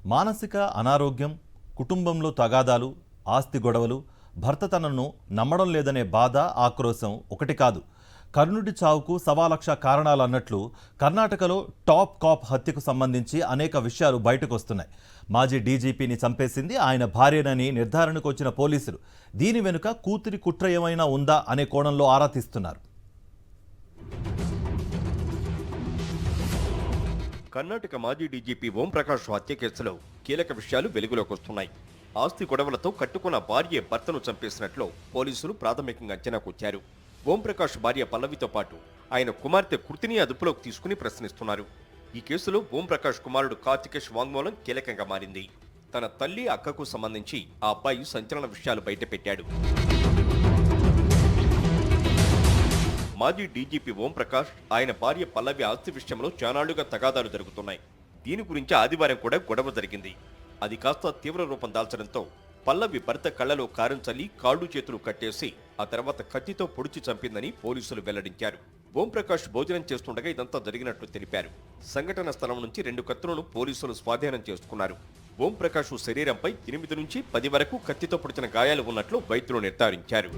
మానసిక అనారోగ్యం, కుటుంబంలో తగాదాలు, ఆస్తి గొడవలు, భర్త తనను నమ్మడం లేదనే బాధ, ఆక్రోశం ఒకటి కాదు. కర్ణుడి చావుకు 1,00,000 కారణాలు అన్నట్లు కర్ణాటకలో టాప్ కాప్ హత్యకు సంబంధించి అనేక విషయాలు బయటకు వస్తున్నాయి. మాజీ డీజీపీని చంపేసింది ఆయన భార్యనని నిర్ధారణకు వచ్చిన పోలీసులు దీని వెనుక కూతురి కుట్ర ఏమైనా ఉందా అనే కోణంలో ఆరా తీస్తున్నారు. కర్ణాటక మాజీ డీజీపీ ఓంప్రకాష్ హత్య కేసులో కీలక విషయాలు వెలుగులోకి వస్తున్నాయి. ఆస్తి గొడవలతో కట్టుకున్న భార్య భర్తను చంపేసినట్లు పోలీసులు ప్రాథమికంగా అంచనాకొచ్చారు. ఓంప్రకాష్ భార్య పల్లవితో పాటు ఆయన కుమార్తె కృతిని అదుపులోకి తీసుకుని ప్రశ్నిస్తున్నారు. ఈ కేసులో ఓంప్రకాష్ కుమారుడు కార్తికేష్ వాంగ్మూలం కీలకంగా మారింది. తన తల్లి, అక్కకు సంబంధించి ఆ అబ్బాయి సంచలన విషయాలు బయటపెట్టాడు. మాజీ డీజీపీ ఓంప్రకాష్, ఆయన భార్య పల్లవి ఆస్తి విషయంలో చానాళ్లుగా తగాదాలు జరుగుతున్నాయి. దీని గురించి ఆదివారం కూడా గొడవ జరిగింది. అది కాస్త తీవ్ర రూపం దాల్చడంతో పల్లవి భర్త కళ్లలో కారం చల్లి కాళ్ళు చేతులు కట్టేసి ఆ తర్వాత కత్తితో పొడిచి చంపిందని పోలీసులు వెల్లడించారు. ఓంప్రకాష్ భోజనం చేస్తుండగా ఇదంతా జరిగినట్లు తెలిపారు. సంఘటన స్థలం నుంచి 2 కత్తులను పోలీసులు స్వాధీనం చేసుకున్నారు. ఓంప్రకాష్ శరీరంపై 8 నుంచి 10 వరకు కత్తితో పొడిచిన గాయాలు ఉన్నట్లు వైద్యులు నిర్ధారించారు.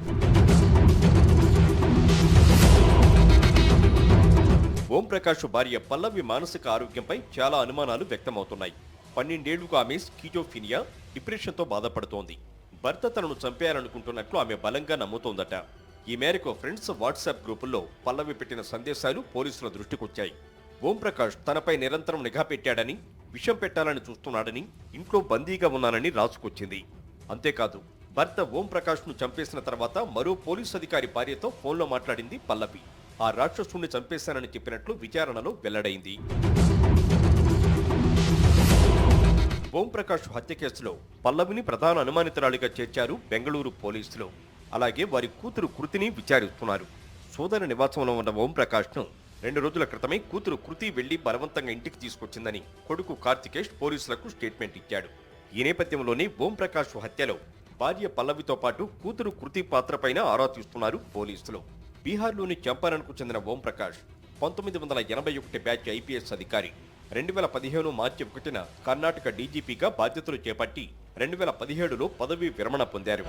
ఓంప్రకాష్ భార్య పల్లవి మానసిక ఆరోగ్యంపై చాలా అనుమానాలు వ్యక్తమవుతున్నాయి. 12 ఏళ్లుగా ఆమె స్కిజోఫీనియా, డిప్రెషన్తో బాధపడుతోంది. భర్త తనను చంపేయాలనుకుంటున్నట్లు ఆమె బలంగా నమ్ముతోందట. ఈ మేరకు ఫ్రెండ్స్ వాట్సాప్ గ్రూపుల్లో పల్లవి పెట్టిన సందేశాలు పోలీసుల దృష్టికొచ్చాయి. ఓంప్రకాష్ తనపై నిరంతరం నిఘా పెట్టాడని, విషం పెట్టాలని చూస్తున్నాడని, ఇంట్లో బందీగా ఉన్నానని రాసుకొచ్చింది. అంతేకాదు, భర్త ఓంప్రకాష్ను చంపేసిన తర్వాత మరో పోలీసు అధికారి భార్యతో ఫోన్లో మాట్లాడింది పల్లవి. ఆ రాక్షసుణ్ణి చంపేశానని చెప్పినట్లు విచారణలో వెల్లడైంది. ఓంప్రకాష్ హత్య కేసులో పల్లవిని ప్రధాన అనుమానితురాలిగా చేర్చారు బెంగళూరు పోలీసులు. అలాగే వారి కూతురు కృతిని విచారిస్తున్నారు. సోదర నివాసంలో ఉన్న ఓంప్రకాష్ను 2 రోజుల క్రితమే కూతురు కృతి వెళ్లి బలవంతంగా ఇంటికి తీసుకొచ్చిందని కొడుకు కార్తికేష్ పోలీసులకు స్టేట్మెంట్ ఇచ్చాడు. ఈ నేపథ్యంలోనే ఓంప్రకాష్ హత్యలో భార్య పల్లవితో పాటు కూతురు కృతి పాత్రపైన ఆరా తీస్తున్నారు పోలీసులు. బీహార్లోని చంపారణ్కు చెందిన ఓంప్రకాష్ 1981 బ్యాచ్ ఐపీఎస్ అధికారి. 2015 మార్చి 1న కర్ణాటక డీజీపీగా బాధ్యతలు చేపట్టి 2017లో పదవీ విరమణ పొందారు.